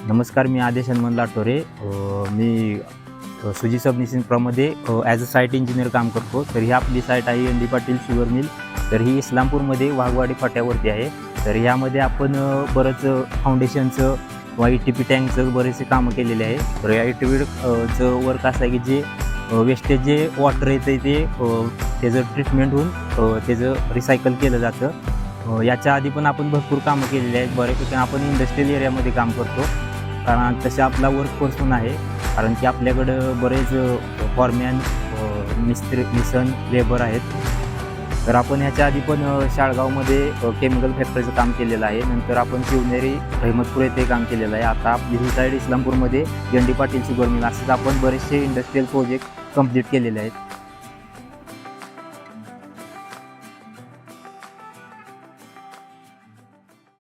नमस्कार, मी आदेश हनुमान लाटोरे. मी सुजी सबनिसिंगमध्ये ॲज अ साईट इंजिनियर काम करतो. तर ही आपली साईट आहे N D Patil sugar mill. तर ही इस्लामपूरमध्ये वाघवाडी फाट्यावरती आहे. तर ह्यामध्ये आपण बरंच फाउंडेशनचं किंवा ई टी पी टँकचं बरेचसे कामं केलेले आहे. तर या ई टी पीचं वर्क असं आहे की जे वेस्टेज जे वॉटर येतं ते त्याचं ट्रीटमेंट होऊन त्याचं रिसायकल केलं जातं. याच्या आधी पण आपण भरपूर कामं केलेली आहेत. बऱ्यापैकी आपण इंडस्ट्रियल एरियामध्ये काम करतो, कारण तसे आपला वर्कफोर्स पण आहे. कारण की आपल्याकडं बरेच फॉरमॅन, मिसन लेबर आहेत. तर आपण ह्याच्या आधी पण शाळगावमध्ये केमिकल फॅक्टरीचं काम केलेलं आहे. नंतर आपण शिवनेरी रहमतपूर येथे काम केलेलं आहे. आता आपली ही साईड इस्लामपूरमध्ये N D Patil sugar mill, असंच आपण बरेचसे इंडस्ट्रियल प्रोजेक्ट कंप्लीट केलेले आहेत.